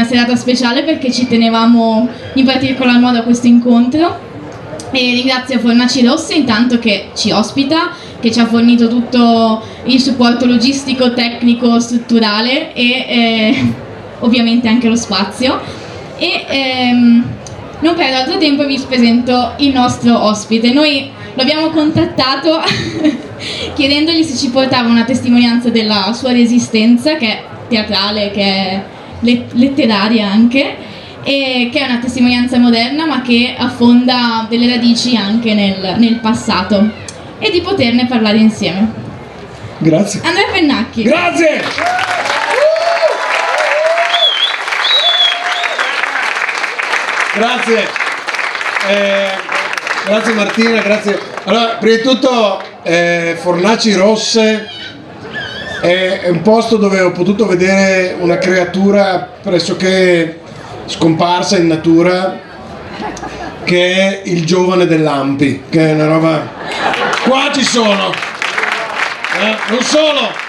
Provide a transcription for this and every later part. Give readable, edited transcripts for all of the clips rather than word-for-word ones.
serata speciale perché ci tenevamo in particolar modo a questo incontro. E ringrazio Fornaci Rosse intanto che ci ospita, che ci ha fornito tutto il supporto logistico, tecnico, strutturale e ovviamente anche lo spazio. E non perdo altro tempo e vi presento il nostro ospite. Noi lo abbiamo contattato chiedendogli se ci portava una testimonianza della sua resistenza, che è teatrale, che è letteraria anche, e che è una testimonianza moderna ma che affonda delle radici anche nel passato, e di poterne parlare insieme. Grazie. Andrea Pennacchi. Grazie! Grazie. Grazie Martina, grazie. Allora, prima di tutto Fornaci Rosse è un posto dove ho potuto vedere una creatura pressoché scomparsa in natura, che è il giovane dell'Ampi, che è una roba... Qua ci sono! Non solo!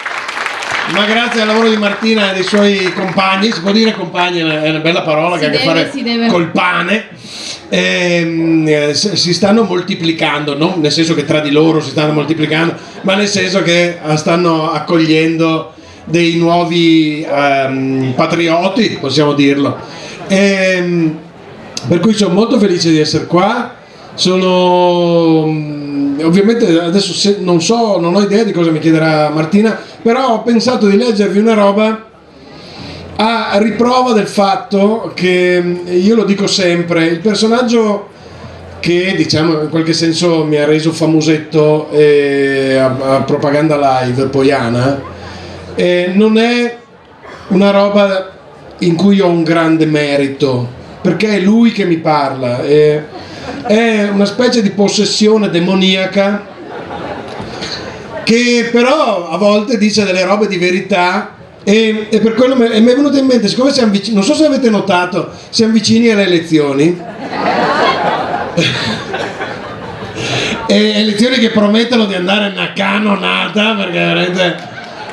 Ma grazie al lavoro di Martina e dei suoi compagni, si può dire compagni, è una bella parola che ha a che fare col pane, si stanno moltiplicando, non nel senso che tra di loro si stanno moltiplicando, ma nel senso che stanno accogliendo dei nuovi patrioti, possiamo dirlo. Per cui sono molto felice di essere qua. Ovviamente adesso non ho idea di cosa mi chiederà Martina, però ho pensato di leggervi una roba a riprova del fatto che, io lo dico sempre, il personaggio che diciamo in qualche senso mi ha reso famosetto a Propaganda Live Poiana, non è una roba in cui ho un grande merito, perché è lui che mi parla, è una specie di possessione demoniaca che però a volte dice delle robe di verità, e per quello mi è venuto in mente, siccome siamo vicini, non so se avete notato, siamo vicini alle elezioni e elezioni che promettono di andare una canonata, perché veramente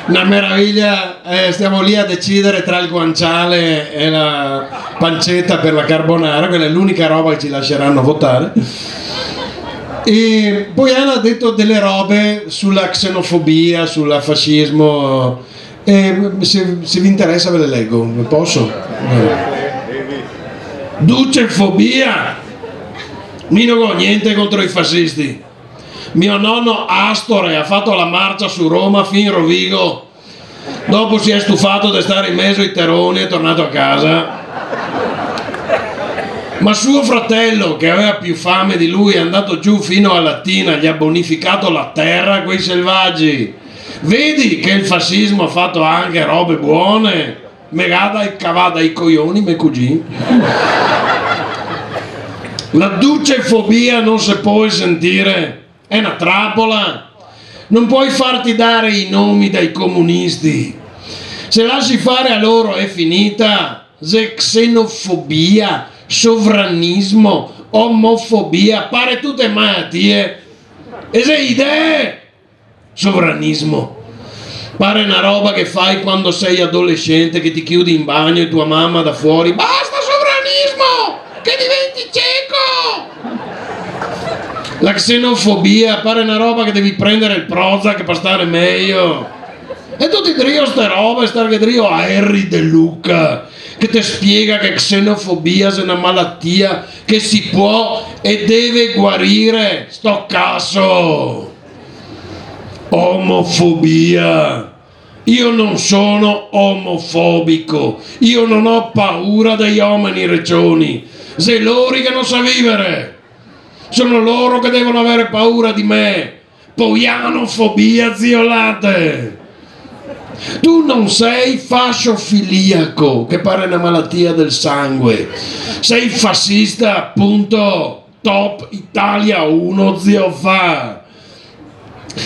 una meraviglia, stiamo lì a decidere tra il guanciale e la pancetta per la carbonara, quella è l'unica roba che ci lasceranno votare. E poi Anna ha detto delle robe sulla xenofobia, sul fascismo, e se vi interessa ve le leggo, posso? Ducefobia! Mi non ho niente contro i fascisti. Mio nonno Astore ha fatto la marcia su Roma fin Rovigo, dopo si è stufato di stare in mezzo ai terroni e è tornato a casa. Ma suo fratello, che aveva più fame di lui, è andato giù fino a Latina, gli ha bonificato la terra a quei selvaggi. Vedi che il fascismo ha fatto anche robe buone, megada e cavada i coglioni me cugini. La ducefobia non si può sentire. È una trappola, non puoi farti dare i nomi dai comunisti, se lasci fare a loro è finita. Xenofobia, sovranismo, omofobia, pare tutte malattie, e se idee, sovranismo, pare una roba che fai quando sei adolescente, che ti chiudi in bagno e tua mamma da fuori, basta sovranismo, che diventi cieco. La xenofobia pare una roba che devi prendere il Prozac per stare meglio, e tu ti drio ste robe, star drio a Harry De Luca che ti spiega che xenofobia è una malattia che si può e deve guarire. Sto cazzo. Omofobia, io non sono omofobico, io non ho paura degli uomini regioni, se loro che non sa vivere. Sono loro che devono avere paura di me. Poianofobia, zio Latte. Tu non sei fasciofiliaco, che pare una malattia del sangue. Sei fascista, appunto. Top Italia 1, zio Fa.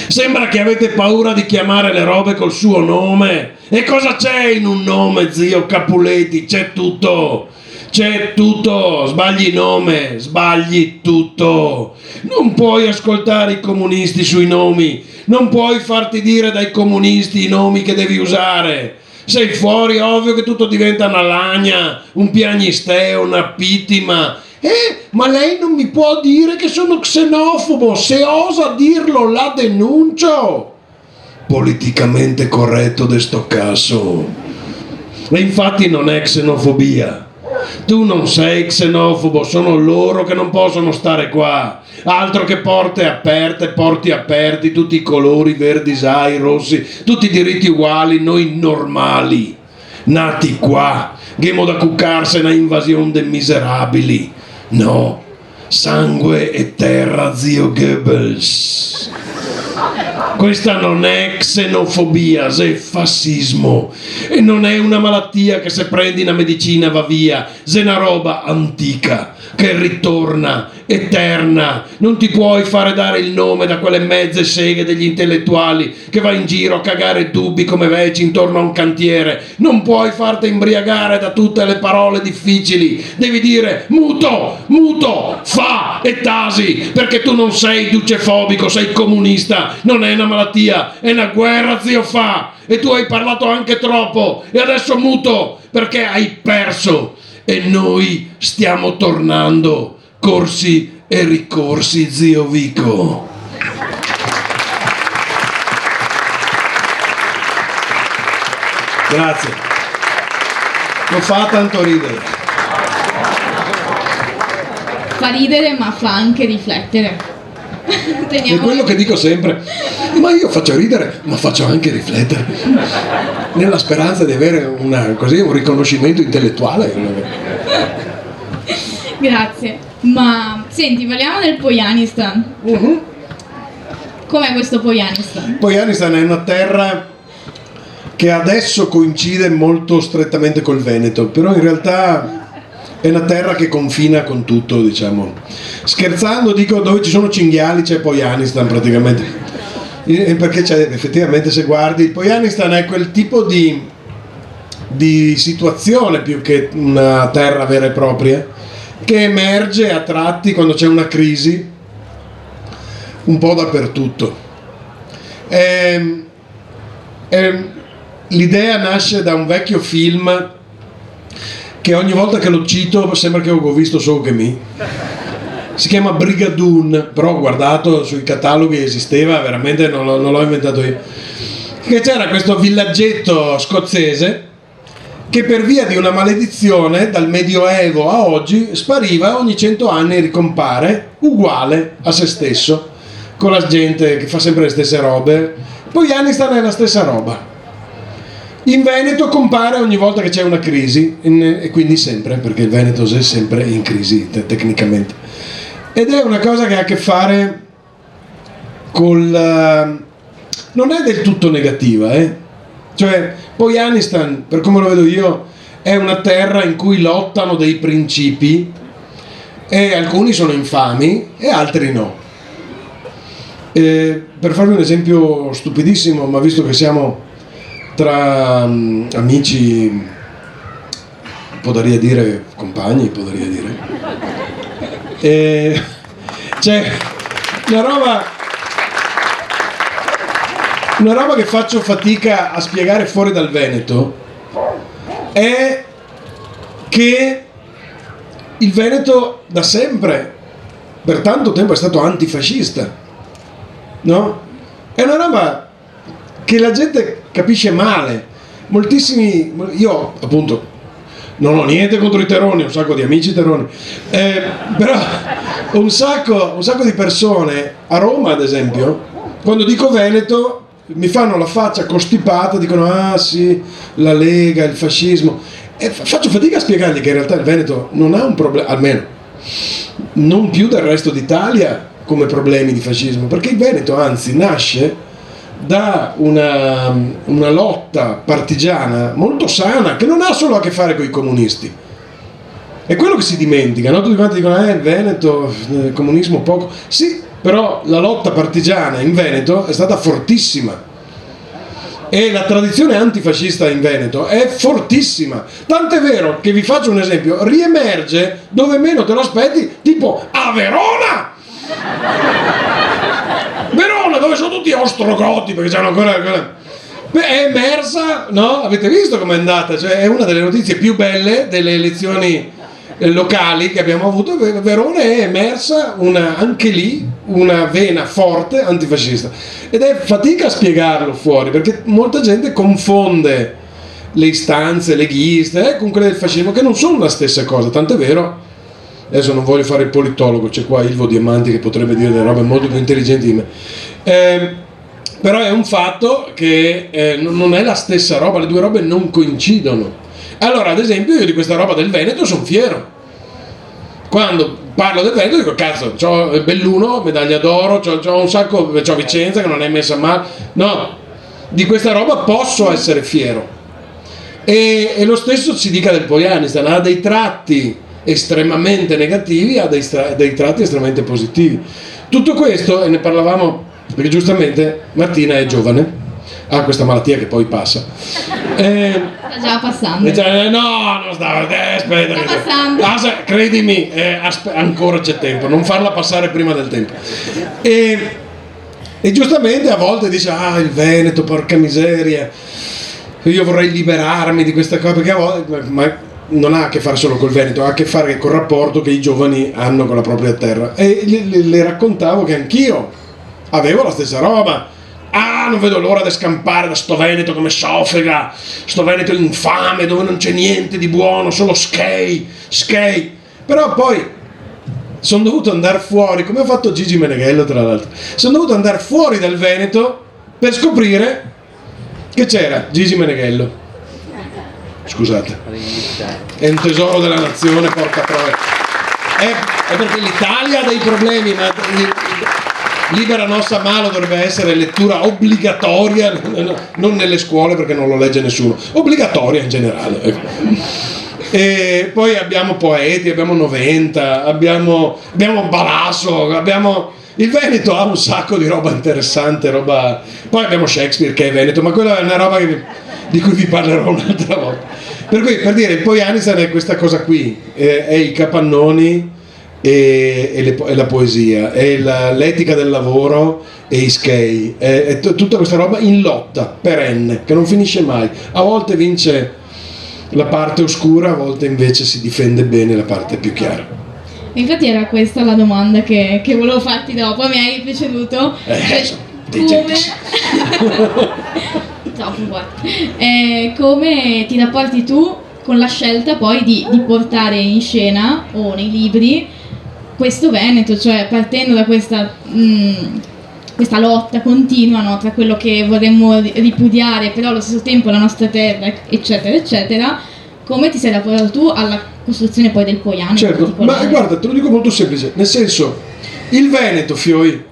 Sembra che avete paura di chiamare le robe col suo nome. E cosa c'è in un nome, zio Capuletti? C'è tutto. C'è tutto, sbagli nome, sbagli tutto. Non puoi ascoltare i comunisti sui nomi, non puoi farti dire dai comunisti i nomi che devi usare. Sei fuori, ovvio che tutto diventa una lagna, un piagnisteo, una pittima. Ma lei non mi può dire che sono xenofobo, se osa dirlo la denuncio. Politicamente corretto de sto caso. E infatti non è xenofobia. Tu non sei xenofobo, sono loro che non possono stare qua. Altro che porte aperte, porti aperti, tutti i colori, verdi, sai, rossi, tutti i diritti uguali, noi normali, nati qua, ghemo da cuccarsene a invasione dei miserabili. No, sangue e terra, zio Goebbels. Questa non è xenofobia, è fascismo. E non è una malattia che se prendi una medicina va via, è una roba antica che ritorna, eterna. Non ti puoi fare dare il nome da quelle mezze seghe degli intellettuali che va in giro a cagare dubbi come veci intorno a un cantiere. Non puoi farti imbriagare da tutte le parole difficili. Devi dire muto, muto, fa e tasi, perché tu non sei ducefobico, sei comunista. Non è una malattia, è una guerra, zio fa. E tu hai parlato anche troppo e adesso muto perché hai perso. E noi stiamo tornando, corsi e ricorsi, zio Vico. Grazie. Non fa tanto ridere. Fa ridere ma fa anche riflettere. È quello che dico sempre. Ma io faccio ridere, ma faccio anche riflettere. Nella speranza di avere un riconoscimento intellettuale. Grazie. Ma senti, parliamo del Pojanistan. Com'è questo Pojanistan? Pojanistan è una terra che adesso coincide molto strettamente col Veneto, però in realtà è una terra che confina con tutto, diciamo. Scherzando dico, dove ci sono cinghiali c'è Pojanistan praticamente. Perché c'è, effettivamente, se guardi, il Pojanistan è quel tipo di situazione più che una terra vera e propria, che emerge a tratti quando c'è una crisi un po' dappertutto. L'idea nasce da un vecchio film che ogni volta che lo cito sembra che ho visto solo che si chiama Brigadoon, però ho guardato sui cataloghi, esisteva, veramente non l'ho inventato io. Che c'era questo villaggetto scozzese che per via di una maledizione dal Medioevo a oggi spariva, ogni 100 anni ricompare uguale a se stesso, con la gente che fa sempre le stesse robe. Pojanistan è la stessa roba. In Veneto compare ogni volta che c'è una crisi, e quindi sempre, perché il Veneto è sempre in crisi tecnicamente. Ed è una cosa che ha a che fare non è del tutto negativa, Cioè, Pojanistan, per come lo vedo io, è una terra in cui lottano dei principi e alcuni sono infami e altri no. Per farvi un esempio stupidissimo, ma visto che siamo tra amici, potrei dire compagni, potrei dire, c'è una roba che faccio fatica a spiegare fuori dal Veneto, è che il Veneto da sempre, per tanto tempo, è stato antifascista, no? È una roba che la gente capisce male. Moltissimi, io appunto non ho niente contro i terroni, ho un sacco di amici terroni, però un sacco di persone a Roma, ad esempio, quando dico Veneto mi fanno la faccia costipata, dicono ah sì, la Lega, il fascismo, e faccio fatica a spiegargli che in realtà il Veneto non ha un problema, almeno non più del resto d'Italia, come problemi di fascismo, perché il Veneto anzi nasce da una lotta partigiana molto sana, che non ha solo a che fare con i comunisti. È quello che si dimentica, no? Tutti quanti dicono il Veneto, il comunismo poco. Sì, però la lotta partigiana in Veneto è stata fortissima e la tradizione antifascista in Veneto è fortissima, tant'è vero che vi faccio un esempio, riemerge dove meno te lo aspetti, tipo a Verona, dove sono tutti ostrogoti, perché c'hanno ancora Beh, è emersa, no? Avete visto com'è andata? Cioè, è una delle notizie più belle delle elezioni locali che abbiamo avuto. Verona è emersa anche lì una vena forte antifascista, ed è fatica a spiegarlo fuori, perché molta gente confonde le istanze leghiste con quelle del fascismo, che non sono la stessa cosa. Tant'è vero, adesso non voglio fare il politologo, c'è qua Ilvo Diamanti che potrebbe dire delle robe molto più intelligenti di me, però è un fatto che non è la stessa roba, le due robe non coincidono. Allora, ad esempio, io di questa roba del Veneto sono fiero. Quando parlo del Veneto dico, cazzo, c'ho Belluno, medaglia d'oro, c'ho un sacco, c'ho Vicenza che non è messa male. No, di questa roba posso essere fiero. E lo stesso si dica del Pojanistan, ha dei tratti estremamente negativi, ha dei tratti estremamente positivi. Tutto questo, e ne parlavamo, perché giustamente Martina è giovane, ha questa malattia che poi passa. Sta già passando. No, non sta, aspetta. Sta passando. Credimi, ancora c'è tempo, non farla passare prima del tempo. E giustamente a volte dice, il Veneto, porca miseria, io vorrei liberarmi di questa cosa, perché a volte, ma non ha a che fare solo col Veneto, ha a che fare col rapporto che i giovani hanno con la propria terra. E le raccontavo che anch'io avevo la stessa roba. Non vedo l'ora di scampare da sto Veneto come soffriga, sto Veneto infame dove non c'è niente di buono, solo skate. Però poi sono dovuto andare fuori, come ha fatto Gigi Meneghello tra l'altro, sono dovuto andare fuori dal Veneto per scoprire che c'era Gigi Meneghello. Scusate, è un tesoro della nazione, porca troia. È perché l'Italia ha dei problemi, ma Libera Nostra Malo dovrebbe essere lettura obbligatoria, non nelle scuole perché non lo legge nessuno, obbligatoria in generale. E poi abbiamo poeti, abbiamo Noventa, abbiamo Balasso, il Veneto ha un sacco di roba interessante, poi abbiamo Shakespeare che è Veneto, ma quella è una roba di cui vi parlerò un'altra volta. Per cui, per dire, il Pojanistan è questa cosa qui, è i capannoni e la poesia, è l'etica del lavoro e i skei, è tutta questa roba in lotta perenne che non finisce mai. A volte vince la parte oscura, a volte invece si difende bene la parte più chiara. Infatti era questa la domanda che volevo farti dopo, mi hai preceduto. Come ti rapporti tu con la scelta poi di portare in scena o nei libri questo Veneto, cioè partendo da questa lotta continua, no, tra quello che vorremmo ripudiare però allo stesso tempo la nostra terra, eccetera eccetera. Come ti sei rapportato tu alla costruzione poi del Poiano? Certo, ma guarda, te lo dico molto semplice, nel senso, il Veneto, Fioi,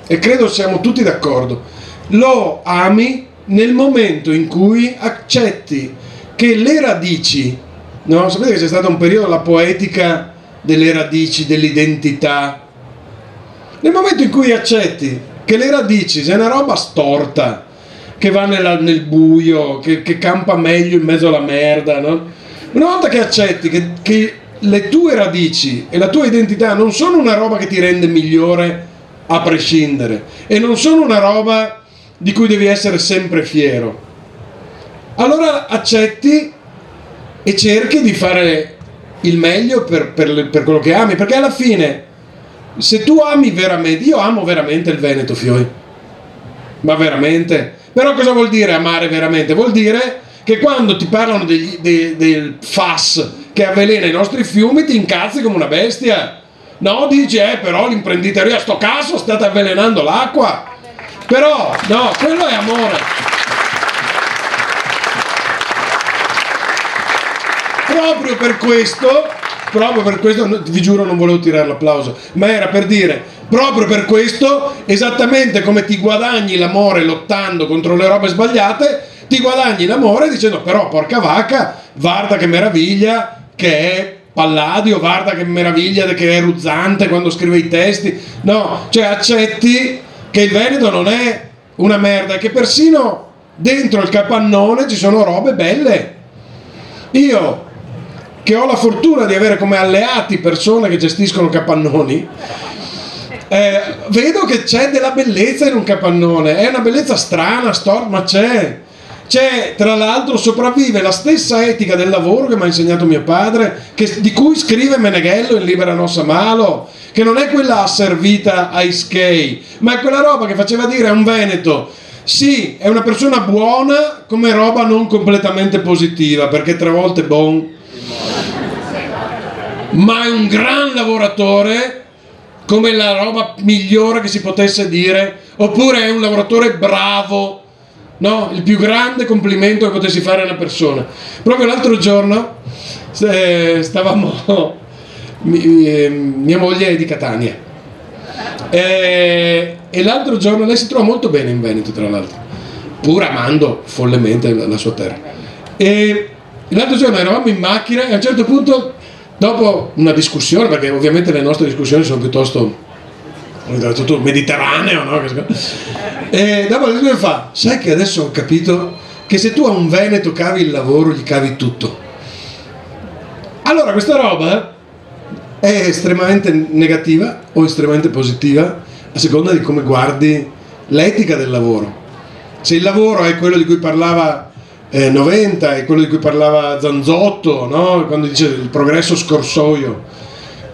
e credo siamo tutti d'accordo, lo ami nel momento in cui accetti che le radici, no? Sapete che c'è stato un periodo, la poetica delle radici, dell'identità. Nel momento in cui accetti che le radici c'è una roba storta, che va nel buio, che campa meglio in mezzo alla merda, no? Una volta che accetti che le tue radici e la tua identità non sono una roba che ti rende migliore a prescindere, e non sono una roba di cui devi essere sempre fiero, allora accetti e cerchi di fare il meglio per quello che ami, perché alla fine, se tu ami veramente, io amo veramente il Veneto, Fioi, ma veramente. Però cosa vuol dire amare veramente? Vuol dire che quando ti parlano del FAS che avvelena i nostri fiumi ti incazzi come una bestia. No, dici, però l'imprenditoria, sto cazzo, state avvelenando l'acqua. Però, no, quello è amore. Proprio per questo, vi giuro non volevo tirare l'applauso, ma era per dire, proprio per questo, esattamente come ti guadagni l'amore lottando contro le robe sbagliate, ti guadagni l'amore dicendo, però porca vacca, guarda che meraviglia che è Palladio, guarda che meraviglia che è Ruzzante quando scrive i testi. No, cioè accetti che il Veneto non è una merda, che persino dentro il capannone ci sono robe belle. Io, che ho la fortuna di avere come alleati persone che gestiscono capannoni, vedo che c'è della bellezza in un capannone. È una bellezza strana, storta, ma c'è. C'è, tra l'altro, sopravvive la stessa etica del lavoro che mi ha insegnato mio padre, di cui scrive Meneghello in Libera Nossa Malo, che non è quella asservita ai schei, ma è quella roba che faceva dire a un veneto: sì, è una persona buona, come roba non completamente positiva, perché 3 volte bon, ma è un gran lavoratore, come la roba migliore che si potesse dire, oppure è un lavoratore bravo. No, il più grande complimento che potessi fare a una persona. Proprio l'altro giorno stavamo, mia moglie è di Catania, e l'altro giorno lei si trova molto bene in Veneto, tra l'altro, pur amando follemente la sua terra. E l'altro giorno eravamo in macchina e a un certo punto, dopo una discussione, perché ovviamente le nostre discussioni sono piuttosto tutto mediterraneo, no? E dopo lui fa: sai che adesso ho capito che se tu a un veneto cavi il lavoro, gli cavi tutto. Allora questa roba è estremamente negativa o estremamente positiva a seconda di come guardi l'etica del lavoro. Se il lavoro è quello di cui parlava Noventa, è quello di cui parlava Zanzotto, no? Quando dice il progresso scorsoio,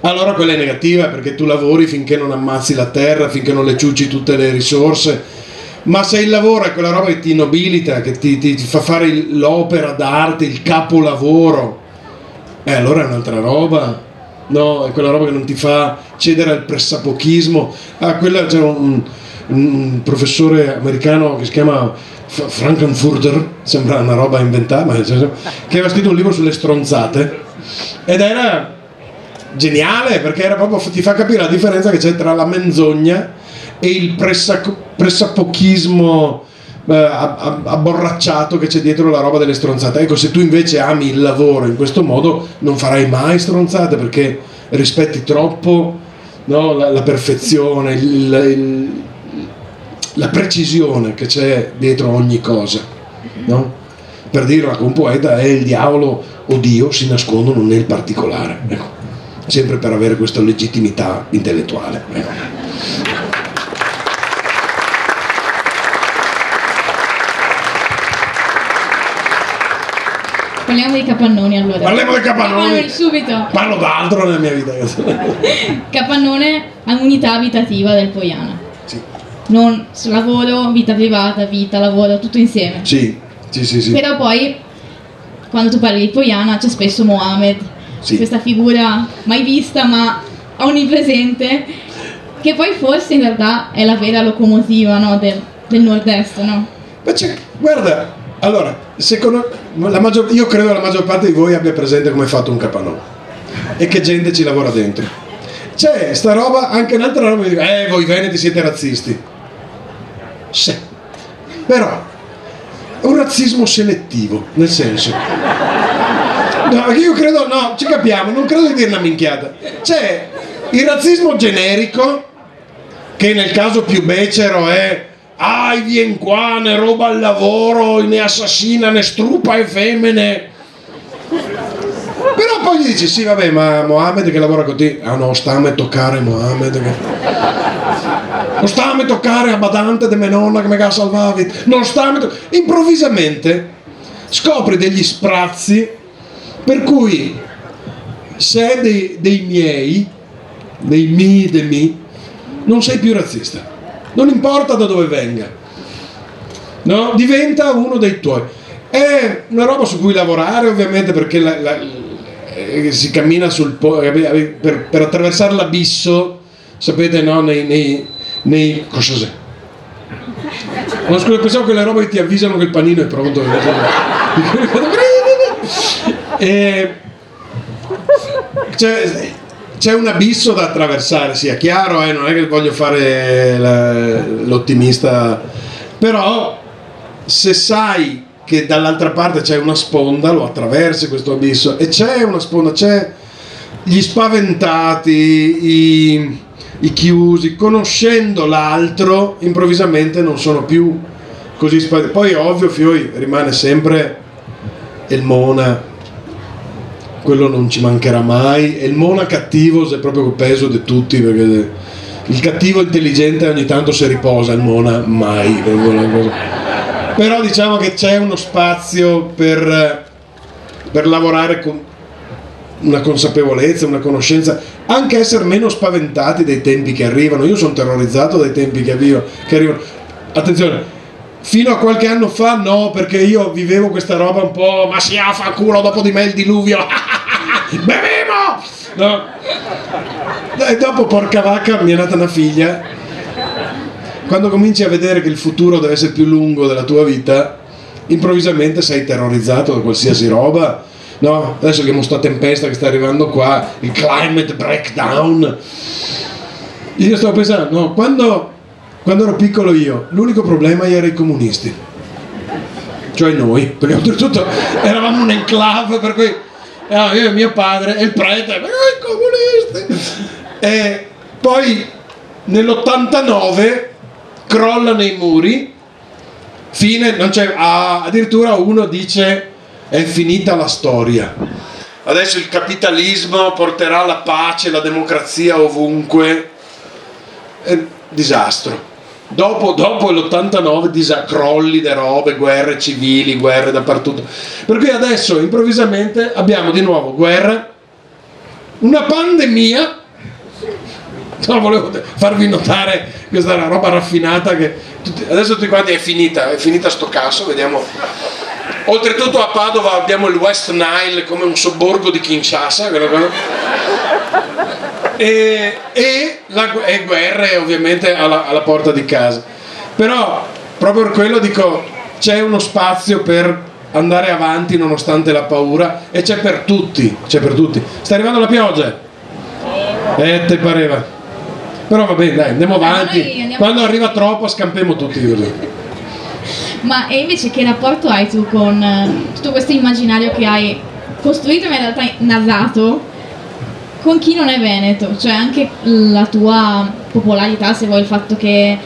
allora quella è negativa, perché tu lavori finché non ammazzi la terra, finché non le ciucci tutte le risorse. Ma se il lavoro è quella roba che ti nobilita, che ti fa fare l'opera d'arte, il capolavoro, allora è un'altra roba. No, è quella roba che non ti fa cedere al pressapochismo. Quella c'era un professore americano che si chiama Frankenfurter, sembra una roba inventata, che aveva scritto un libro sulle stronzate, ed era geniale, perché era proprio, ti fa capire la differenza che c'è tra la menzogna e il pressapochismo abborracciato che c'è dietro la roba delle stronzate. Ecco, se tu invece ami il lavoro in questo modo, non farai mai stronzate, perché rispetti troppo, no, la perfezione, la precisione che c'è dietro ogni cosa, no? Per dirla con un poeta, è il diavolo o Dio si nascondono nel particolare, ecco. Sempre per avere questa legittimità intellettuale. Parliamo dei capannoni allora. Parliamo dei capannoni subito. Parlo d'altro nella mia vita. Capannone è un'unità abitativa del Poiana. Sì. Non lavoro, vita privata, vita, lavoro, tutto insieme. Sì. Però poi, quando tu parli di Poiana, c'è spesso Mohamed. Sì. Questa figura mai vista ma onnipresente, che poi forse in realtà è la vera locomotiva, no, del nord-est, no? Ma guarda, allora, secondo io credo che la maggior parte di voi abbia presente come è fatto un capannone e che gente ci lavora dentro. C'è sta roba, anche un'altra roba, voi veneti siete razzisti. Sì, però è un razzismo selettivo, nel senso, no, perché io credo, no, ci capiamo, non credo di dire una minchiata. C'è il razzismo generico, che nel caso più becero è: vien qua, ne roba il lavoro, ne assassina, ne strupa e femmine. Però poi gli dici: sì, vabbè, ma Mohamed che lavora con te, no, stammi a toccare Mohamed, non stammi a toccare a badante di mia nonna che mi ha salvato, non stammi improvvisamente scopri degli sprazzi per cui se è dei miei, dei mi, non sei più razzista, non importa da dove venga, no? Diventa uno dei tuoi. È una roba su cui lavorare, ovviamente, perché si cammina per attraversare l'abisso, sapete, no? Nei cosa c'è? No, scusa, pensavo che le robe ti avvisano che il panino è pronto. C'è un abisso da attraversare, sia chiaro, non è che voglio fare l'ottimista, però se sai che dall'altra parte c'è una sponda, lo attraversi questo abisso, e c'è una sponda, c'è gli spaventati, i chiusi, conoscendo l'altro, improvvisamente non sono più così spaventati. Poi ovvio, Fioi, rimane sempre il Mona, quello non ci mancherà mai, e il Mona cattivo è proprio il peso di tutti, perché il cattivo intelligente ogni tanto si riposa, il Mona mai. Però diciamo che c'è uno spazio per lavorare con una consapevolezza, una conoscenza, anche essere meno spaventati dai tempi che arrivano. Io sono terrorizzato dai tempi che arrivano. Attenzione, fino a qualche anno fa no, perché io vivevo questa roba un po', ma si fa culo, dopo di me il diluvio, beviamo! No. E dopo, porca vacca, mi è nata una figlia. Quando cominci a vedere che il futuro deve essere più lungo della tua vita, improvvisamente sei terrorizzato da qualsiasi roba. No, adesso che sta tempesta che sta arrivando qua, il climate breakdown. Io stavo pensando, no, quando ero piccolo io, l'unico problema erano i comunisti, cioè noi, perché oltretutto eravamo un'enclave, per cui io e mio padre e il prete, i comunisti. E poi nell'89 crollano i muri, fine, non c'è, addirittura uno dice è finita la storia, adesso il capitalismo porterà la pace, la democrazia ovunque. Disastro. Dopo l'89 crolli de robe, guerre civili, guerre dappertutto, per cui adesso improvvisamente abbiamo di nuovo guerra, una pandemia. No, volevo farvi notare questa roba raffinata che adesso tutti quanti è finita sto cazzo, vediamo. Oltretutto a Padova abbiamo il West Nile come un sobborgo di Kinshasa, e guerre ovviamente alla porta di casa. Però proprio per quello dico, c'è uno spazio per andare avanti nonostante la paura, e c'è per tutti. Sta arrivando la pioggia? Te pareva? Però va bene, dai, andiamo avanti. Quando arriva troppo scampemo tutti così. Ma e invece che rapporto hai tu con tutto questo immaginario che hai costruito, ma in realtà narrato, con chi non è veneto? Cioè anche la tua popolarità, se vuoi, il fatto che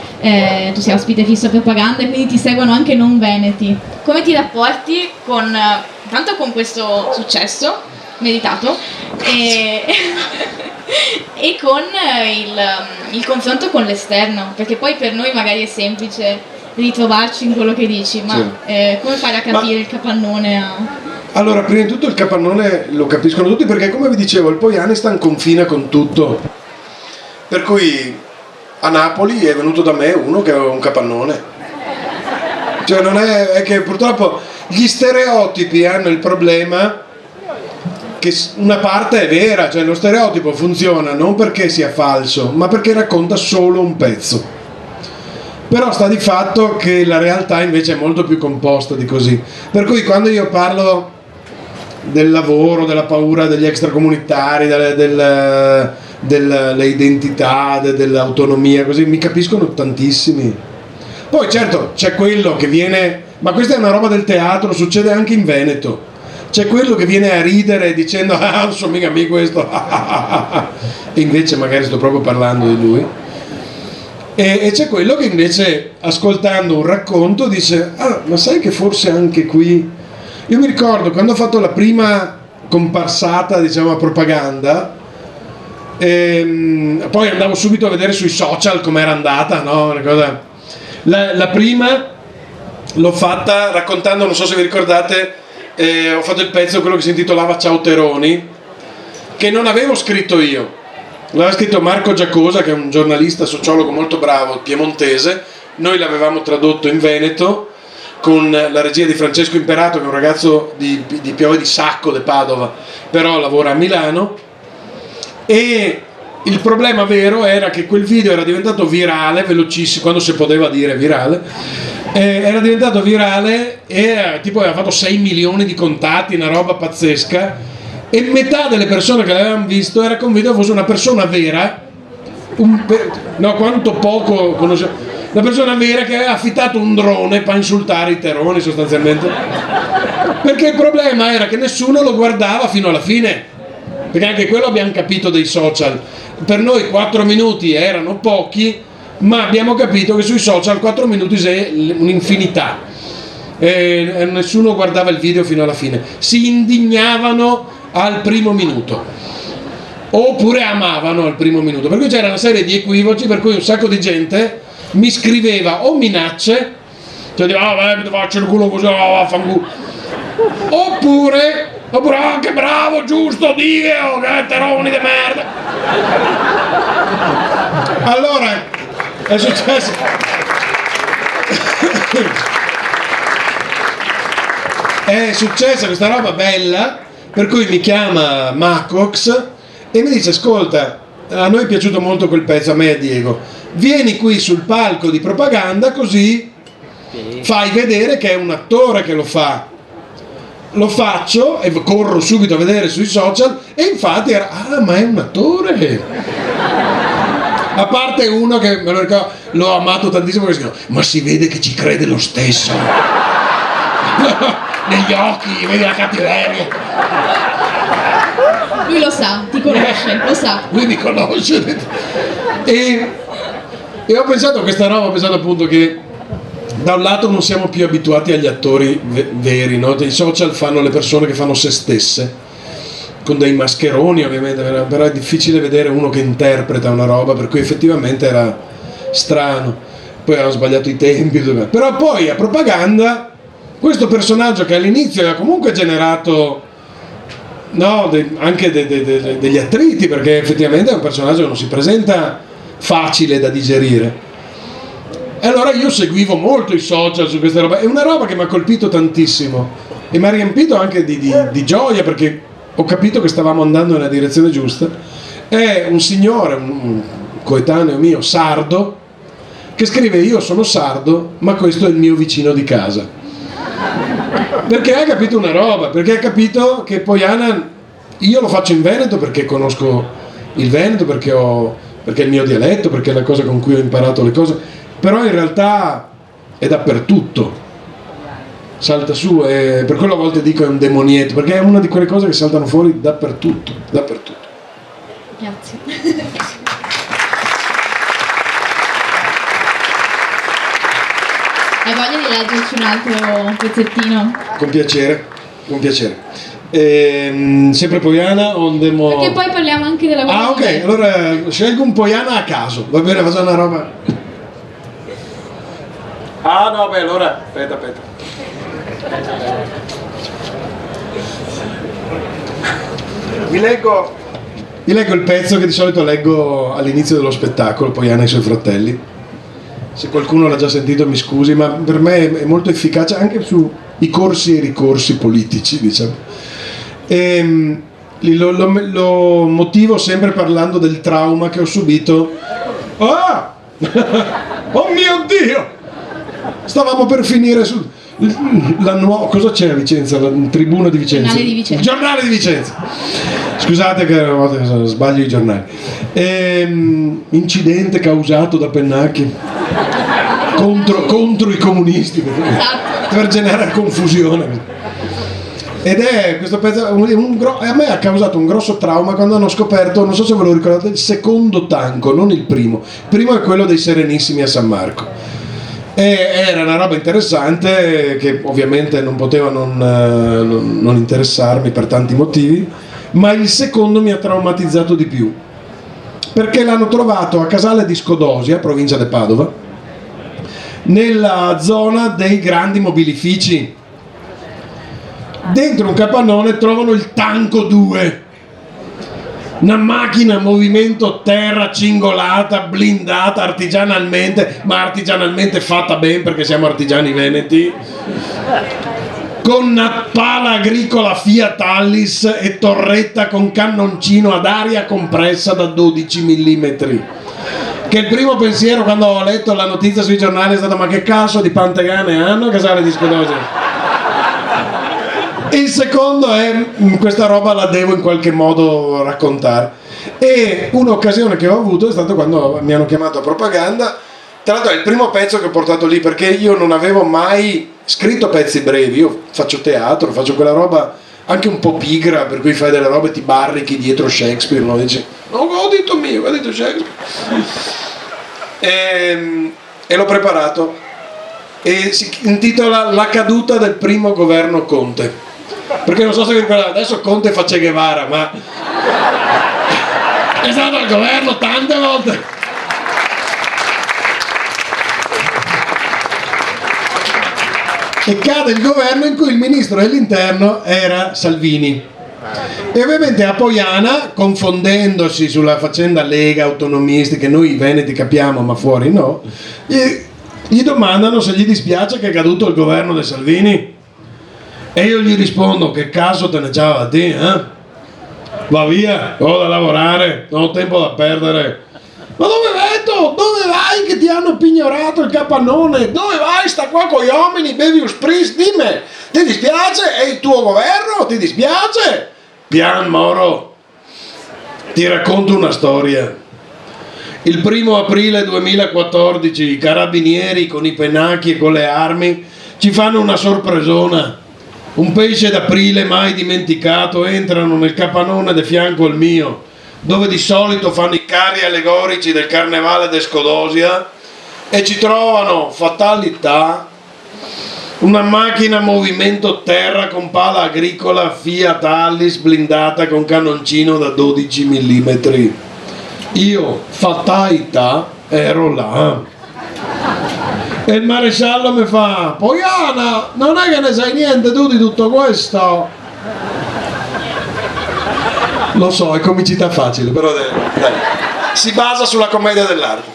tu sia ospite fisso a Propaganda e quindi ti seguono anche non veneti. Come ti rapporti con tanto con questo successo meritato e con il confronto con l'esterno? Perché poi per noi magari è semplice ritrovarci in quello che dici, ma sì. Come fai a capire il capannone Allora, prima di tutto il capannone lo capiscono tutti, perché come vi dicevo il Pojanistan confina con tutto, per cui a Napoli è venuto da me uno che aveva un capannone, cioè non è che purtroppo gli stereotipi hanno il problema che una parte è vera, cioè lo stereotipo funziona non perché sia falso, ma perché racconta solo un pezzo. Però sta di fatto che la realtà invece è molto più composta di così, per cui quando io parlo del lavoro, della paura degli extracomunitari, delle identità, dell'autonomia, così mi capiscono tantissimi. Poi certo c'è quello che viene, ma questa è una roba del teatro, succede anche in Veneto, c'è quello che viene a ridere dicendo non so mica me questo e invece magari sto proprio parlando di lui. E c'è quello che invece, ascoltando un racconto, dice ma sai che forse anche qui. Io mi ricordo quando ho fatto la prima comparsata, diciamo, a Propaganda, poi andavo subito a vedere sui social com'era andata, no? Una cosa. La prima l'ho fatta raccontando, non so se vi ricordate, ho fatto il pezzo, quello che si intitolava Ciao Teroni, che non avevo scritto io. L'aveva scritto Marco Giacosa, che è un giornalista sociologo molto bravo, piemontese. Noi l'avevamo tradotto in veneto con la regia di Francesco Imperato, che è un ragazzo di Piove di Sacco, di Padova, però lavora a Milano. E il problema vero era che quel video era diventato virale, velocissimo, quando si poteva dire virale, era diventato virale e tipo aveva fatto 6 milioni di contatti, una roba pazzesca. E metà delle persone che l'avevano visto era convinto fosse una persona vera, quanto poco conoscevo, una persona vera che aveva affittato un drone per insultare i teroni sostanzialmente, perché il problema era che nessuno lo guardava fino alla fine, perché anche quello abbiamo capito dei social, per noi 4 minuti erano pochi, ma abbiamo capito che sui social 4 minuti è un'infinità, e nessuno guardava il video fino alla fine, si indignavano al primo minuto oppure amavano al primo minuto, per cui c'era una serie di equivoci per cui un sacco di gente mi scriveva o minacce Cioè dico, vabbè, ti faccio il culo così, vaffanculo. Oppure, che bravo, giusto, Dio, che teroni di merda. Allora, è successo. È successa questa roba bella, per cui mi chiama Macox e mi dice, ascolta, a noi è piaciuto molto quel pezzo, a me e a Diego, vieni qui sul palco di Propaganda così fai vedere che è un attore che lo fa. Lo faccio e corro subito a vedere sui social e infatti era, ma è un attore. A parte uno che me lo ricordo, l'ho amato tantissimo, perché ma si vede che ci crede lo stesso. Negli occhi, vedi la cattiveria. Lui lo sa, ti conosce, lo sa. Lui mi conosce. E ho pensato a questa roba, ho pensato appunto che da un lato non siamo più abituati agli attori veri, no? I social fanno le persone che fanno se stesse, con dei mascheroni ovviamente, però è difficile vedere uno che interpreta una roba, per cui effettivamente era strano. Poi hanno sbagliato i tempi, però poi a Propaganda questo personaggio che all'inizio aveva comunque generato, no, anche degli attriti, perché effettivamente è un personaggio che non si presenta facile da digerire. E allora io seguivo molto i social su questa roba, è una roba che mi ha colpito tantissimo e mi ha riempito anche di gioia, perché ho capito che stavamo andando nella direzione giusta. È un signore, un coetaneo mio, sardo, che scrive: io sono sardo, ma questo è il mio vicino di casa. Perché ha capito una roba, perché ha capito che Poiana, io lo faccio in Veneto perché conosco il Veneto, perché è il mio dialetto, perché è la cosa con cui ho imparato le cose, però in realtà è dappertutto, salta su, e per quello a volte dico è un demonietto, perché è una di quelle cose che saltano fuori dappertutto. Grazie. Hai voglia di leggerci un altro pezzettino? Con piacere. Sempre Poiana o andiamo... Perché poi parliamo anche della guerra. Ah, ok, allora scelgo un Poiana a caso, va bene, faccio una roba. Ah no, beh, allora aspetta. Vi leggo il pezzo che di solito leggo all'inizio dello spettacolo, Poiana e i suoi fratelli. Se qualcuno l'ha già sentito mi scusi, ma per me è molto efficace anche sui corsi e ricorsi politici, diciamo. Lo motivo sempre parlando del trauma che ho subito. Ah! Oh mio Dio! Stavamo per finire su cosa c'è a Vicenza? La tribuna di Vicenza. Il giornale di Vicenza. Scusate che a volte sbaglio i giornali. Incidente causato da pennacchi contro i comunisti, per generare confusione. Ed è questo pezzo, a me ha causato un grosso trauma quando hanno scoperto, non so se ve lo ricordate, il secondo tanco, non il primo. Il primo è quello dei Serenissimi a San Marco. E era una roba interessante che ovviamente non poteva non interessarmi per tanti motivi, ma il secondo mi ha traumatizzato di più, perché l'hanno trovato a Casale di Scodosia, provincia di Padova, nella zona dei grandi mobilifici. Dentro un capannone trovano il Tanco 2, una macchina a movimento terra cingolata, blindata artigianalmente, ma artigianalmente fatta bene perché siamo artigiani veneti, con una pala agricola Fiat Tallis e torretta con cannoncino ad aria compressa da 12 mm. Che il primo pensiero quando ho letto la notizia sui giornali è stato: ma che cazzo di pantegane hanno a Casale di Scodosia? Il secondo è: questa roba la devo in qualche modo raccontare. E un'occasione che ho avuto è stato quando mi hanno chiamato a Propaganda. Tra l'altro è il primo pezzo che ho portato lì, perché io non avevo mai scritto pezzi brevi. Io faccio teatro, faccio quella roba anche un po' pigra, per cui fai delle robe, ti barrichi dietro Shakespeare, no? Dici: no, ho detto mio, ho detto Shakespeare. E l'ho preparato e si intitola La caduta del primo governo Conte, perché non so se vi ricordate, adesso Conte fa Che Guevara, ma è stato al governo tante volte. e cade il governo in cui il ministro dell'interno era Salvini. E ovviamente a Poiana, confondendosi sulla faccenda Lega, autonomisti, che noi veneti capiamo ma fuori no, gli domandano se gli dispiace che è caduto il governo di Salvini. E io gli rispondo: che caso te ne c'ava a te, eh? Va via, ho da lavorare, non ho tempo da perdere. Ma dove vedo? Dove vai che ti hanno pignorato il capannone? Dove vai? Sta qua con gli uomini, bevi un spritz, dimmi, ti dispiace? È il tuo governo? Ti dispiace? Pian Moro, ti racconto una storia. Il 1° aprile 2014 i carabinieri con i pennacchi e con le armi ci fanno una sorpresona. Un pesce d'aprile mai dimenticato, entrano nel capannone di fianco al mio, dove di solito fanno i carri allegorici del carnevale d'Escodosia, e ci trovano, fatalità, una macchina a movimento terra con pala agricola Fiat Alice blindata con cannoncino da 12 mm. Io, fatalità, ero là. E il maresciallo mi fa: Poiana, non è che ne sai niente tu di tutto questo? Lo so, è comicità facile, però dai, si basa sulla commedia dell'arte.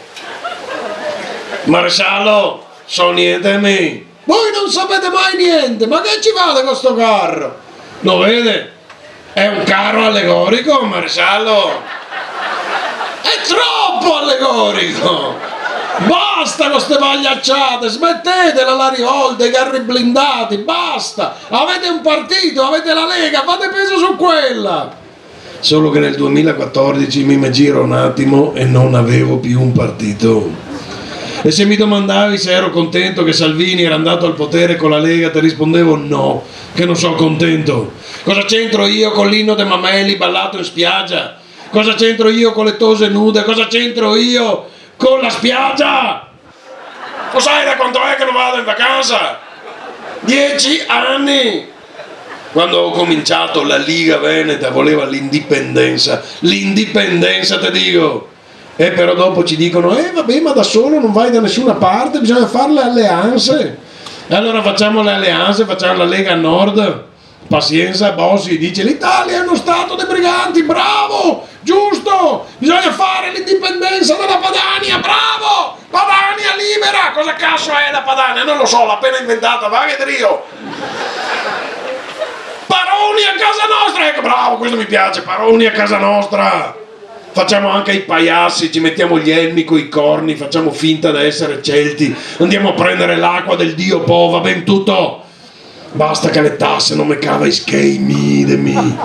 Maresciallo, so niente me. Voi non sapete mai niente, ma che ci fate con sto carro? Lo vede? È un carro allegorico, maresciallo. È troppo allegorico. Basta con queste pagliacciate, smettetela la rivolta, i carri blindati, basta. Avete un partito, avete la Lega, fate peso su quella. Solo che nel 2014 mi giro un attimo e non avevo più un partito. E se mi domandavi se ero contento che Salvini era andato al potere con la Lega, ti rispondevo no, che non sono contento. Cosa c'entro io con l'inno dei Mameli ballato in spiaggia? Cosa c'entro io con le tose nude? Cosa c'entro io con la spiaggia? Lo sai da quanto è che non vado in vacanza? 10 anni! Quando ho cominciato la Liga Veneta voleva l'indipendenza ti dico. E però dopo ci dicono: vabbè, ma da solo non vai da nessuna parte, bisogna fare le alleanze. E allora facciamo le alleanze, facciamo la Lega Nord. Pazienza, Bossi dice: l'Italia è uno stato dei briganti, bravo, giusto, bisogna fare l'indipendenza della Padania, bravo, Padania libera. Cosa cazzo è la Padania? Non lo so, l'ho appena inventata, va che Dio. Paroni a casa nostra, ecco, bravo, questo mi piace, Paroni a casa nostra. Facciamo anche i pagliassi, ci mettiamo gli elmi coi corni, facciamo finta di essere celti, andiamo a prendere l'acqua del dio Po, va ben tutto. Basta che le tasse non mi cava i schemi.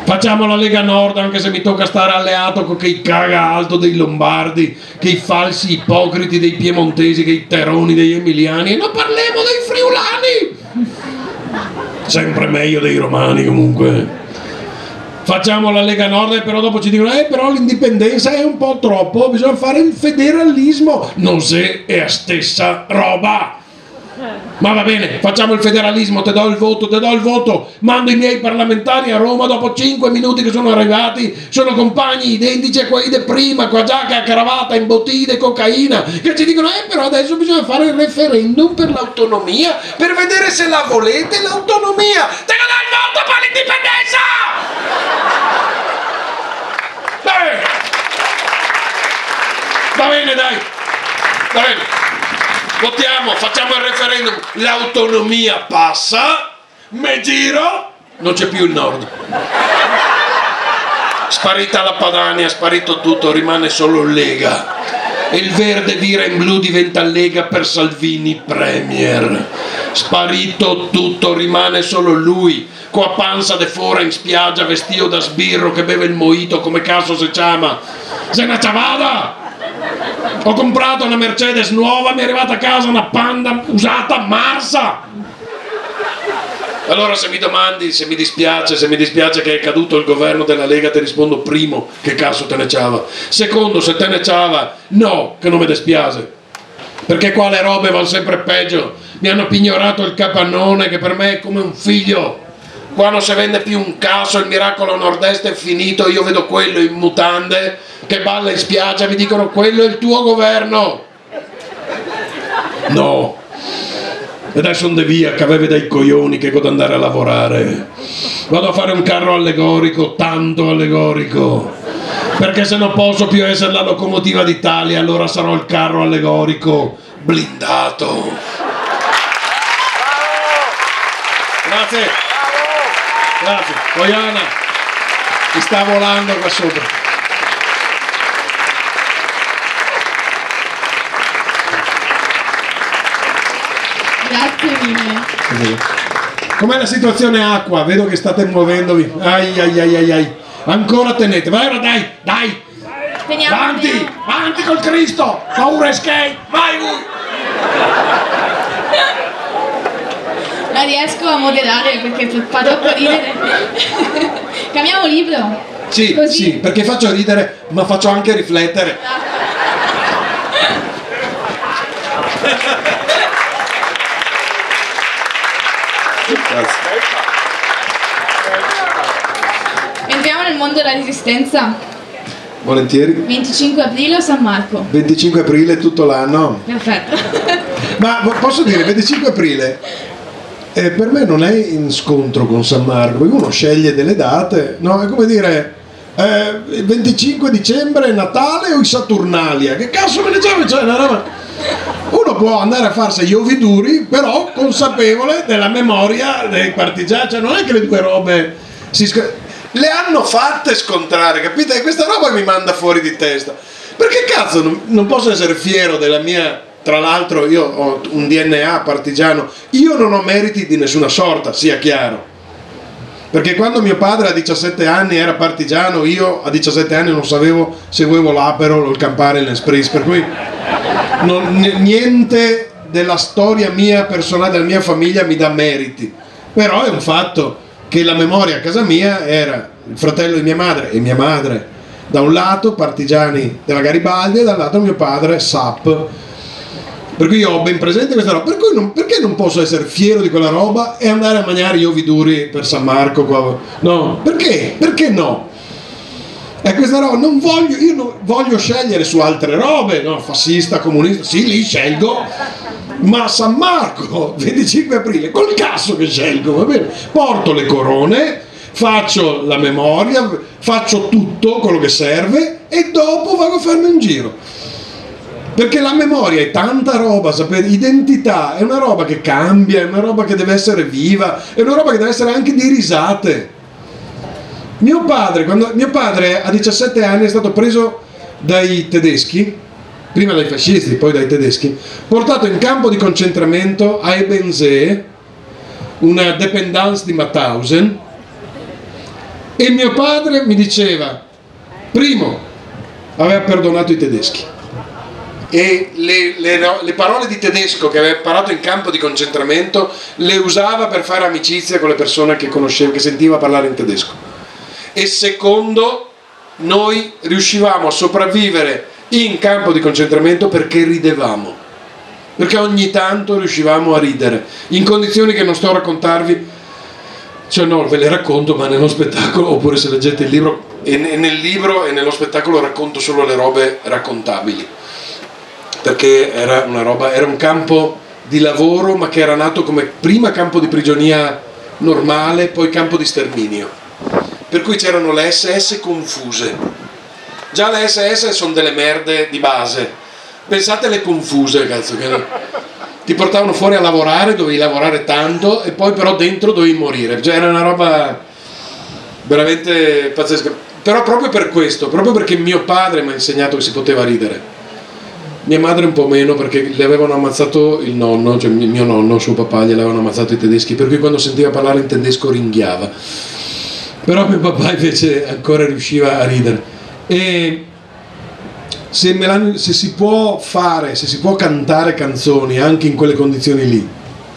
Facciamo la Lega Nord, anche se mi tocca stare alleato con che caga alto dei lombardi, che i falsi ipocriti dei piemontesi, che i teroni degli emiliani, e non parliamo dei friulani. Sempre meglio dei romani comunque. Facciamo la Lega Nord e però dopo ci dicono: però l'indipendenza è un po' troppo, bisogna fare il federalismo. Non se è la stessa roba. Ma va bene, facciamo il federalismo, te do il voto, mando i miei parlamentari a Roma dopo 5 minuti che sono arrivati, sono compagni identici a quelli di prima, con giacca, cravatta, imbottite, cocaina, che ci dicono: però adesso bisogna fare il referendum per l'autonomia, per vedere se la volete l'autonomia. Te la dai il voto per l'indipendenza! Va bene, dai, va bene. Votiamo, facciamo il referendum, l'autonomia passa, me giro, non c'è più il nord. Sparita la Padania, sparito tutto, rimane solo Lega. E il verde vira in blu, diventa Lega per Salvini Premier. Sparito tutto, rimane solo lui, con la panza de fora in spiaggia, vestito da sbirro che beve il mojito, come cazzo si chiama. Se una ciavada! Ho comprato una Mercedes nuova, mi è arrivata a casa una Panda usata, marsa. Allora se mi domandi se mi dispiace che è caduto il governo della Lega, ti rispondo: primo, che cazzo te ne c'ava. Secondo, se te ne c'ava, no, che non mi dispiace. Perché qua le robe vanno sempre peggio. Mi hanno pignorato il capannone che per me è come un figlio. Qua non si vende più un cazzo, il miracolo nord-est è finito, io vedo quello in mutande che balla in spiaggia, mi dicono: quello è il tuo governo. No, E adesso ande via, che avevi dei coglioni che devo andare a lavorare. Vado a fare un carro allegorico, tanto allegorico. Perché se non posso più essere la locomotiva d'Italia, allora sarò il carro allegorico blindato. Grazie. Grazie. Oiana, mi sta volando qua sopra. Grazie mille. Com'è la situazione acqua? Vedo che state muovendovi. Ai ai ai ai ai. Ancora tenete. Vai ora, dai, dai. Teniamo, Avanti, teniamo. avanti col Cristo. Paura e skate. Vai lui. La riesco a moderare perché fa troppo ridere. Cambiamo libro. Sì, Così. sì, perché faccio ridere, ma faccio anche riflettere. Entriamo nel mondo della resistenza. Volentieri. 25 aprile o San Marco? 25 aprile tutto l'anno. Perfetto. Ma posso dire, 25 aprile per me non è in scontro con San Marco, perché uno sceglie delle date, no? È come dire il 25 dicembre Natale o i Saturnalia, che cazzo me ne c'è? Cioè, una roba. Uno può andare a farsi gli ovi duri, però consapevole della memoria dei partigiani, cioè non è che le due robe le hanno fatte scontrare, capite? E questa roba mi manda fuori di testa. Perché cazzo non posso essere fiero della mia. Tra l'altro io ho un DNA partigiano, io non ho meriti di nessuna sorta, sia chiaro. Perché quando mio padre a 17 anni era partigiano, io a 17 anni non sapevo se avevo l'Aperol o il Campari nell'Espris, per cui niente della storia mia personale, della mia famiglia mi dà meriti. Però è un fatto che la memoria a casa mia era il fratello di mia madre e mia madre da un lato partigiani della Garibaldi e dall'altro mio padre SAP. Per cui io ho ben presente questa roba, per cui perché non posso essere fiero di quella roba e andare a mangiare gli ovi duri per San Marco qua? No, perché? Perché no? E questa roba non voglio, io non voglio scegliere su altre robe, no? Fascista, comunista, sì, lì scelgo, ma San Marco, 25 aprile, col cazzo che scelgo, va bene? Porto le corone, faccio la memoria, faccio tutto quello che serve e dopo vado a farmi un giro. Perché la memoria è tanta roba, sapete, identità è una roba che cambia, è una roba che deve essere viva, è una roba che deve essere anche di risate. Mio padre a 17 anni è stato preso dai tedeschi, prima dai fascisti, poi dai tedeschi, portato in campo di concentramento a Ebensee, una dépendance di Mauthausen, e mio padre mi diceva, primo, aveva perdonato i tedeschi. E le parole di tedesco che aveva imparato in campo di concentramento le usava per fare amicizia con le persone che conosceva, che sentiva parlare in tedesco. E secondo, noi riuscivamo a sopravvivere in campo di concentramento perché ridevamo, perché ogni tanto riuscivamo a ridere in condizioni che non sto a raccontarvi, cioè no, ve le racconto, ma nello spettacolo, oppure se leggete il libro, e nel libro e nello spettacolo racconto solo le robe raccontabili, perché era un campo di lavoro, ma che era nato come prima campo di prigionia normale, poi campo di sterminio, per cui c'erano le SS confuse. Già le SS sono delle merde di base, pensate alle confuse, cazzo, che ti portavano fuori a lavorare, dovevi lavorare tanto e poi però dentro dovevi morire, cioè era una roba veramente pazzesca. Però proprio per questo, proprio perché mio padre mi ha insegnato che si poteva ridere, mia madre un po' meno, perché le avevano ammazzato il nonno, cioè mio nonno, suo papà, gli avevano ammazzato i tedeschi, per cui quando sentiva parlare in tedesco ringhiava. Però mio papà invece ancora riusciva a ridere. E se si può fare, se si può cantare canzoni anche in quelle condizioni lì,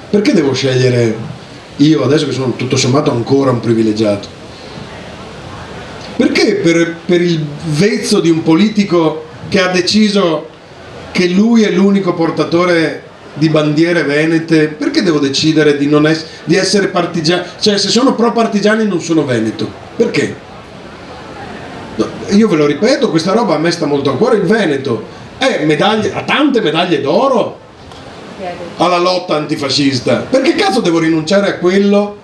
perché devo scegliere io adesso che sono tutto sommato ancora un privilegiato? Perché per il vezzo di un politico che ha deciso che lui è l'unico portatore di bandiere venete, perché devo decidere di essere partigiano? Cioè, se sono pro partigiani non sono veneto, perché? No, io ve lo ripeto, questa roba a me sta molto a cuore. Il Veneto ha tante medaglie d'oro, alla lotta antifascista. Perché cazzo devo rinunciare a quello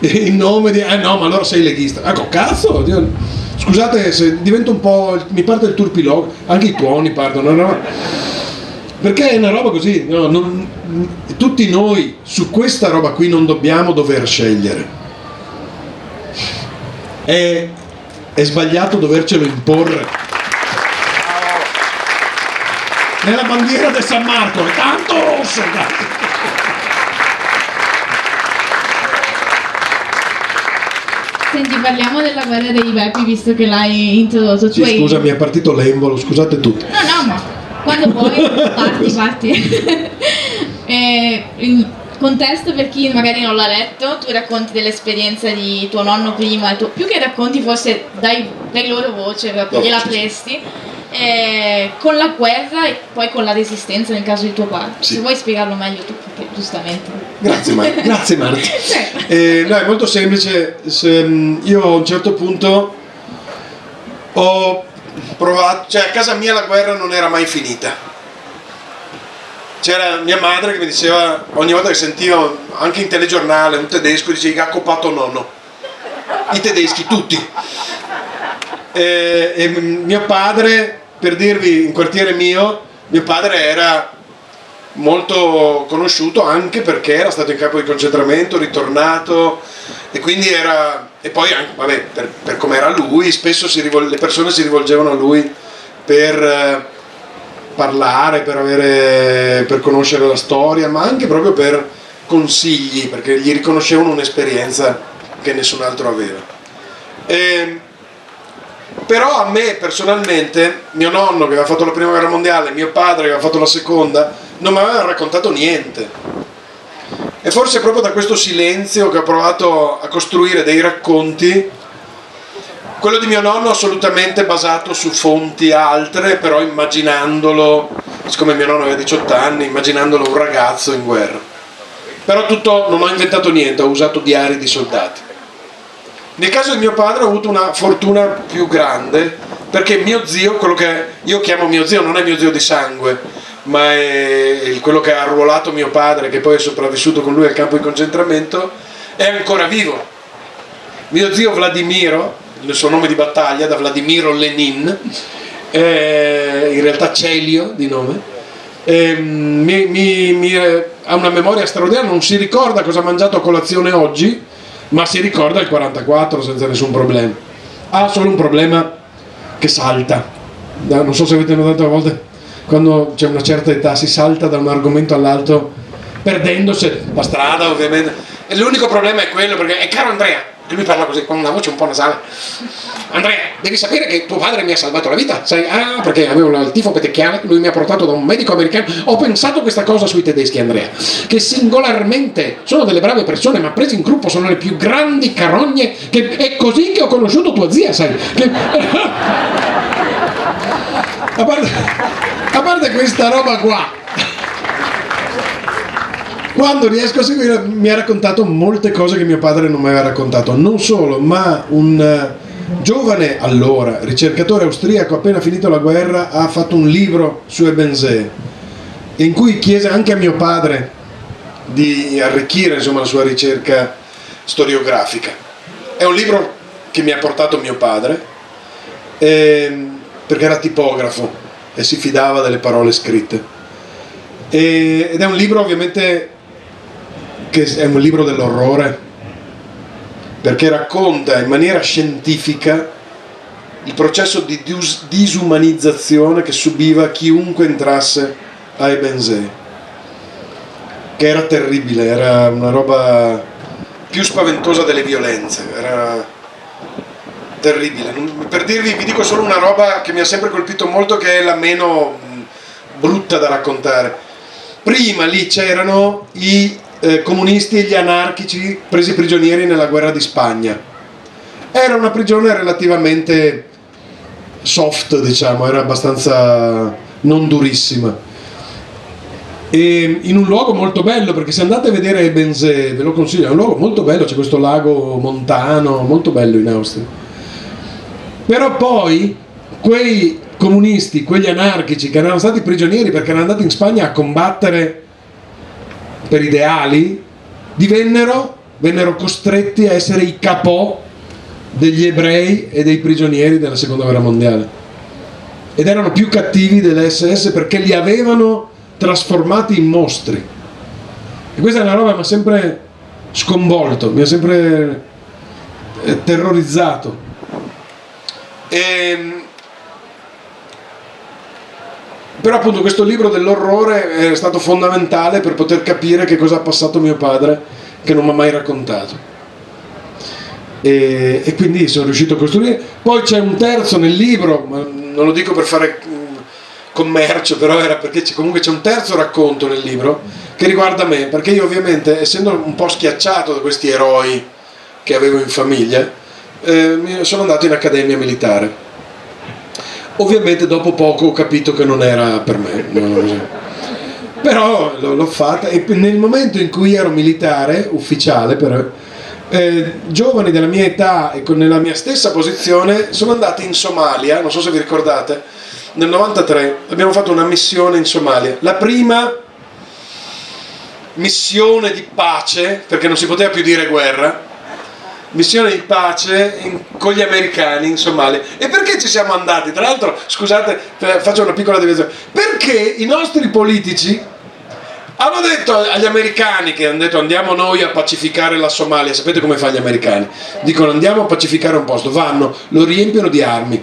in nome di... no, ma allora sei leghista. Ecco, cazzo, Dio. Scusate se divento un po'... mi parte il turpilogo, anche i tuoni partono, no? Perché è una roba così, no? Tutti noi su questa roba qui non dobbiamo dover scegliere. È sbagliato dovercelo imporre. Nella bandiera del San Marco è tanto rosso. Senti, parliamo della guerra dei Beppi, visto che l'hai introdotto. Sì, scusa, mi è partito l'embolo, scusate tutti. No, ma quando vuoi parti. Il contesto, per chi magari non l'ha letto, tu racconti dell'esperienza di tuo nonno prima, più che racconti forse dai loro voce, proprio gliela presti, con la guerra e poi con la resistenza nel caso di tuo padre. Sì. Se vuoi spiegarlo meglio tu, perché giustamente. Grazie Marti. No, è molto semplice. Io a un certo punto ho provato, cioè a casa mia la guerra non era mai finita. C'era mia madre che mi diceva, ogni volta che sentiva anche in telegiornale un tedesco, diceva: "Ha copato nonno", i tedeschi tutti. E mio padre, per dirvi, in quartiere mio padre era molto conosciuto anche perché era stato in campo di concentramento, ritornato, e quindi era, e poi anche, vabbè, per come era lui, spesso le persone si rivolgevano a lui per parlare, per conoscere la storia, ma anche proprio per consigli, perché gli riconoscevano un'esperienza che nessun altro aveva. Però a me personalmente, mio nonno che aveva fatto la prima guerra mondiale, mio padre che aveva fatto la seconda, non mi avevano raccontato niente. E forse proprio da questo silenzio che ho provato a costruire dei racconti. Quello di mio nonno assolutamente basato su fonti altre, però immaginandolo, siccome mio nonno aveva 18 anni, immaginandolo un ragazzo in guerra. Però non ho inventato niente, ho usato diari di soldati. Nel caso di mio padre ho avuto una fortuna più grande, perché mio zio, quello che io chiamo mio zio, non è mio zio di sangue, ma è quello che ha arruolato mio padre, che poi è sopravvissuto con lui al campo di concentramento, è ancora vivo. Mio zio Vladimiro, il suo nome di battaglia, da Vladimiro Lenin, in realtà Celio di nome, ha una memoria straordinaria, non si ricorda cosa ha mangiato a colazione oggi, ma si ricorda il 44 senza nessun problema. Ha solo un problema che salta. Non so se avete notato a volte, quando c'è una certa età si salta da un argomento all'altro, perdendosi la strada ovviamente. E l'unico problema è quello, perché è caro Andrea, che lui parla così con una voce un po' nasale. Andrea, devi sapere che tuo padre mi ha salvato la vita, sai? Ah, perché avevo il tifo petecchiale, lui mi ha portato da un medico americano. Ho pensato questa cosa sui tedeschi, Andrea, che singolarmente sono delle brave persone, ma presi in gruppo sono le più grandi carogne, che è così che ho conosciuto tua zia, sai? A parte questa roba qua, quando riesco a seguire, mi ha raccontato molte cose che mio padre non mi aveva raccontato. Non solo, ma un giovane allora ricercatore austriaco appena finito la guerra ha fatto un libro su Ebensee, in cui chiese anche a mio padre di arricchire, insomma, la sua ricerca storiografica. È un libro che mi ha portato mio padre, perché era tipografo e si fidava delle parole scritte, ed è un libro ovviamente che è un libro dell'orrore, perché racconta in maniera scientifica il processo di disumanizzazione che subiva chiunque entrasse a Ebensee, che era terribile, era una roba più spaventosa delle violenze, era terribile. Per dirvi, vi dico solo una roba che mi ha sempre colpito molto, che è la meno brutta da raccontare. Prima lì c'erano i comunisti e gli anarchici presi prigionieri nella guerra di Spagna. Era una prigione relativamente soft, diciamo, era abbastanza non durissima, e in un luogo molto bello, perché se andate a vedere Ebensee, ve lo consiglio, è un luogo molto bello, c'è questo lago montano molto bello in Austria. Però poi quei comunisti, quegli anarchici che erano stati prigionieri perché erano andati in Spagna a combattere per ideali, vennero costretti a essere i capò degli ebrei e dei prigionieri della seconda guerra mondiale, ed erano più cattivi delle SS perché li avevano trasformati in mostri. E questa è una roba che mi ha sempre sconvolto, mi ha sempre terrorizzato. Però appunto questo libro dell'orrore è stato fondamentale per poter capire che cosa ha passato mio padre, che non mi ha mai raccontato, e quindi sono riuscito a costruire. Poi c'è un terzo nel libro, ma non lo dico per fare commercio, però era perché comunque c'è un terzo racconto nel libro che riguarda me, perché io ovviamente, essendo un po' schiacciato da questi eroi che avevo in famiglia, sono andato in accademia militare. Ovviamente dopo poco ho capito che non era per me, però l'ho fatta, e nel momento in cui ero militare ufficiale, però, giovani della mia età e nella mia stessa posizione sono andati in Somalia. Non so se vi ricordate, nel 93 abbiamo fatto una missione in Somalia, la prima missione di pace, perché non si poteva più dire guerra, missione di pace con gli americani in Somalia. E perché ci siamo andati? Tra l'altro, scusate, faccio una piccola deviazione, perché i nostri politici hanno detto agli americani, che hanno detto andiamo noi a pacificare la Somalia. Sapete come fanno gli americani? Dicono andiamo a pacificare un posto, vanno, lo riempiono di armi,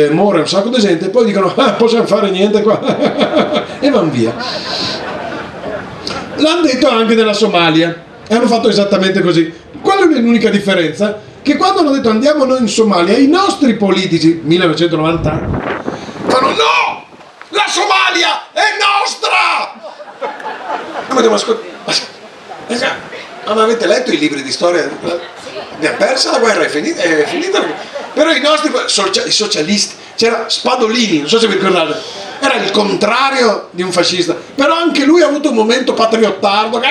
muore un sacco di gente, e poi dicono possiamo fare niente qua e vanno via. L'hanno detto anche della Somalia e hanno fatto esattamente così. Qual è l'unica differenza? Che quando hanno detto andiamo noi in Somalia, i nostri politici, 1990, fanno no! La Somalia è nostra! Ma devo ascoltare. Ma avete letto i libri di storia? Abbiamo persa la guerra, è finita. Però i nostri i socialisti, c'era Spadolini, non so se vi ricordate, era il contrario di un fascista, però anche lui ha avuto un momento patriottardo.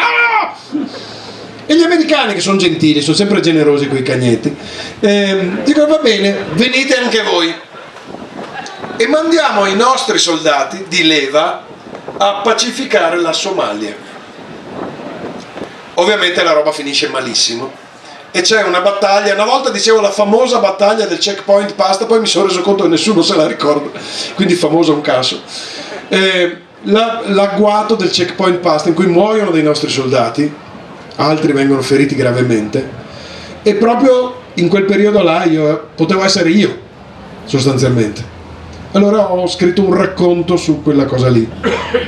E gli americani, che sono gentili, sono sempre generosi con i cagnetti, dicono va bene, venite anche voi e mandiamo i nostri soldati di leva a pacificare la Somalia. Ovviamente la roba finisce malissimo e c'è una battaglia. Una volta dicevo la famosa battaglia del checkpoint Pasta, poi mi sono reso conto che nessuno se la ricorda, quindi famoso un caso. L'agguato del checkpoint Pasta, in cui muoiono dei nostri soldati, altri vengono feriti gravemente, e proprio in quel periodo là potevo essere io, sostanzialmente. Allora ho scritto un racconto su quella cosa lì,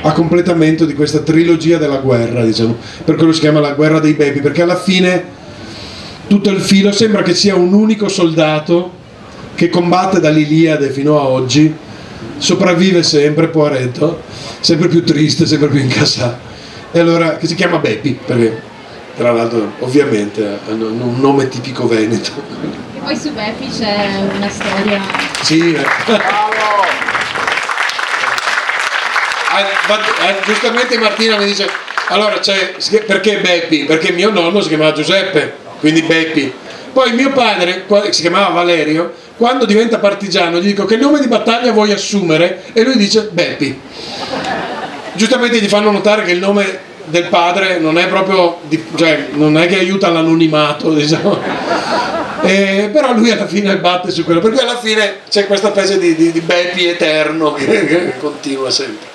a completamento di questa trilogia della guerra, diciamo, per quello si chiama la guerra dei baby, perché alla fine tutto il filo sembra che sia un unico soldato che combatte dall'Iliade fino a oggi, sopravvive sempre, poveretto, sempre più triste, sempre più incassato, e allora, che si chiama Beppi, perché tra l'altro ovviamente hanno un nome tipico veneto. E poi su Beppi c'è una storia. Sì. Giustamente Martina mi dice, allora perché Beppi? Perché mio nonno si chiamava Giuseppe, quindi Beppi. Poi mio padre, si chiamava Valerio, quando diventa partigiano gli dico che nome di battaglia vuoi assumere, e lui dice Beppi. Giustamente gli fanno notare che il nome del padre non è proprio, cioè non è che aiuta l'anonimato, diciamo, però lui alla fine batte su quello, perché alla fine c'è questa specie di Beppi eterno che continua sempre.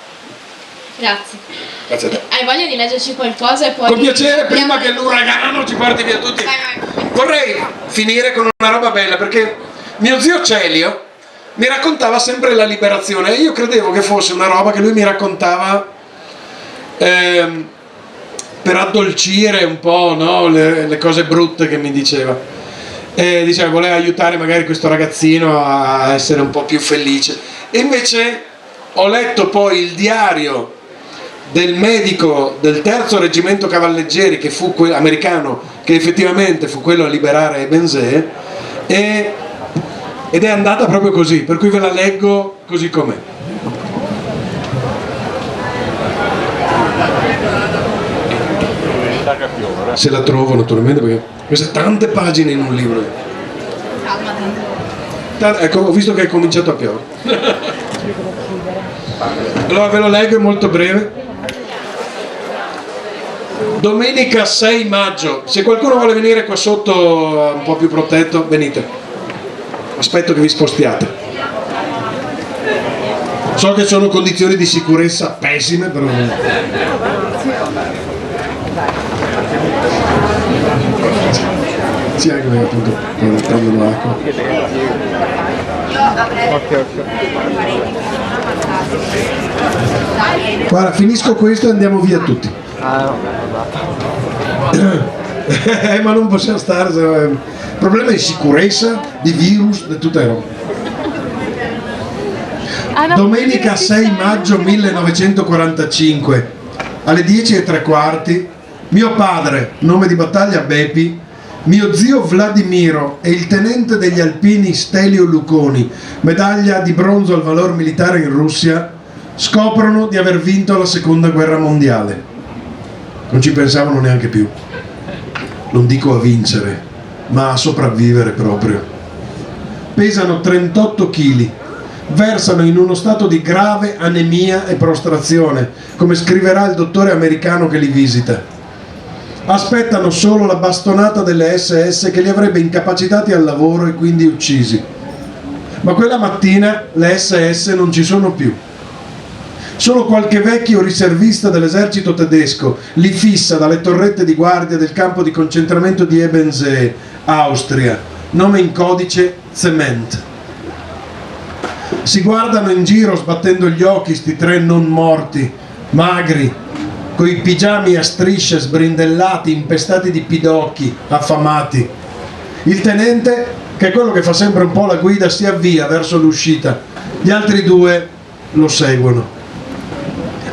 Grazie. Grazie a te. Hai voglia di leggerci qualcosa e poi... Con piacere, prima che l'uragano ci porti via tutti. Vai. Vorrei finire con una roba bella, perché mio zio Celio mi raccontava sempre la liberazione, e io credevo che fosse una roba che lui mi raccontava per addolcire un po', no, le cose brutte che mi diceva. Diceva voleva aiutare magari questo ragazzino a essere un po' più felice, e invece ho letto poi il diario del medico del terzo reggimento cavalleggeri, che fu americano, che effettivamente fu quello a liberare Benzè, ed è andata proprio così, per cui ve la leggo così com'è. Se la trovo, naturalmente, perché queste tante pagine in un libro. Calma, Ecco, ho visto che è cominciato a piovere. Allora ve lo leggo, è molto breve. Domenica 6 maggio, se qualcuno vuole venire qua sotto un po' più protetto, venite. Aspetto che vi spostiate. So che sono condizioni di sicurezza pessime, però... Sì, anche perché appunto prendo l'acqua. Guarda, finisco questo e andiamo via tutti. Ma non possiamo stare, problema di sicurezza, di virus, di tutte le robe. Domenica 6 maggio 1945 alle 10:15, mio padre, nome di battaglia Bepi, mio zio Vladimiro e il tenente degli alpini Stelio Luconi, medaglia di bronzo al valor militare in Russia, scoprono di aver vinto la seconda guerra mondiale. Non ci pensavano neanche più, non dico a vincere, ma a sopravvivere proprio. Pesano 38 kg, versano in uno stato di grave anemia e prostrazione, come scriverà il dottore americano che li visita. Aspettano solo la bastonata delle SS che li avrebbe incapacitati al lavoro e quindi uccisi. Ma quella mattina le SS non ci sono più. Solo qualche vecchio riservista dell'esercito tedesco li fissa dalle torrette di guardia del campo di concentramento di Ebensee, Austria, nome in codice Zement. Si guardano in giro sbattendo gli occhi sti tre non morti, magri, coi pigiami a strisce sbrindellati, impestati di pidocchi, affamati. Il tenente, che è quello che fa sempre un po' la guida, si avvia verso l'uscita. Gli altri due lo seguono.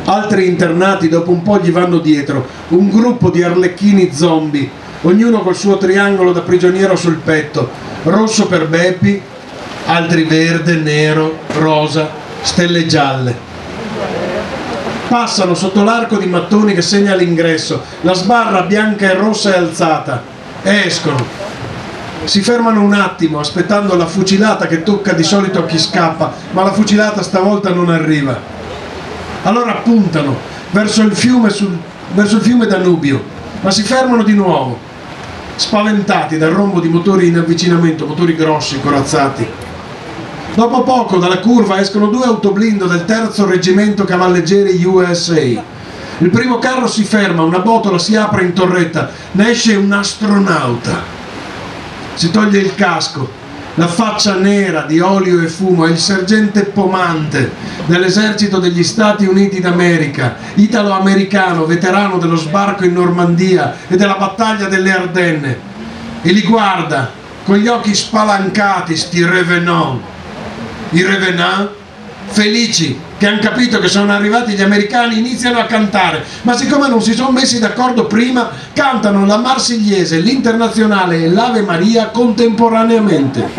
Altri internati dopo un po' gli vanno dietro, un gruppo di arlecchini zombie, ognuno col suo triangolo da prigioniero sul petto, rosso per Bepi, altri verde, nero, rosa, stelle gialle. Passano sotto l'arco di mattoni che segna l'ingresso, la sbarra bianca e rossa è alzata, escono, si fermano un attimo aspettando la fucilata che tocca di solito a chi scappa, ma la fucilata stavolta non arriva. Allora puntano verso il fiume Danubio, ma si fermano di nuovo, spaventati dal rombo di motori in avvicinamento, motori grossi, corazzati. Dopo poco dalla curva escono due autoblindo del 3° reggimento cavalleggeri USA. Il primo carro si ferma, una botola si apre in torretta, ne esce un astronauta. Si toglie il casco, la faccia nera di olio e fumo, è il sergente Pomante dell'esercito degli Stati Uniti d'America, italo-americano, veterano dello sbarco in Normandia e della battaglia delle Ardenne, e li guarda con gli occhi spalancati, sti revenant. I revenant, felici che hanno capito che sono arrivati gli americani, iniziano a cantare, ma siccome non si sono messi d'accordo prima, cantano la Marsigliese, l'Internazionale e l'Ave Maria contemporaneamente.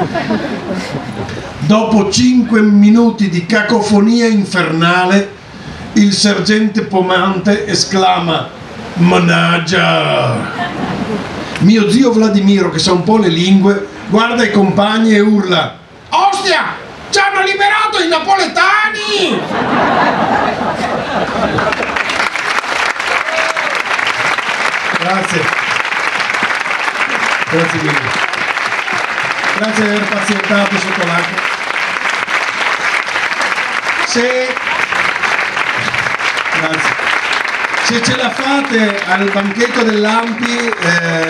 Dopo 5 minuti di cacofonia infernale, il sergente Pomante esclama: "Mannaggia!" Mio zio Vladimiro, che sa un po' le lingue, guarda i compagni e urla: "Ostia! Ci hanno liberato i napoletani!" Grazie. Grazie mille. Grazie di aver pazientato sotto l'acqua. Se ce la fate al banchetto dell'Ampi,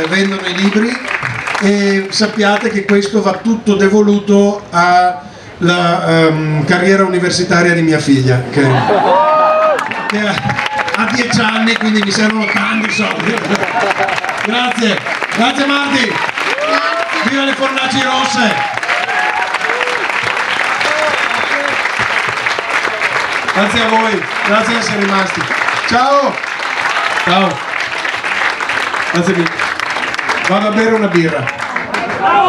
vendono i libri, e sappiate che questo va tutto devoluto a la carriera universitaria di mia figlia che ha 10 anni, quindi mi servono tanti soldi. Grazie Marti, viva le fornaci rosse. Grazie a voi, grazie di essere rimasti. Ciao, grazie mille. Vado a bere una birra.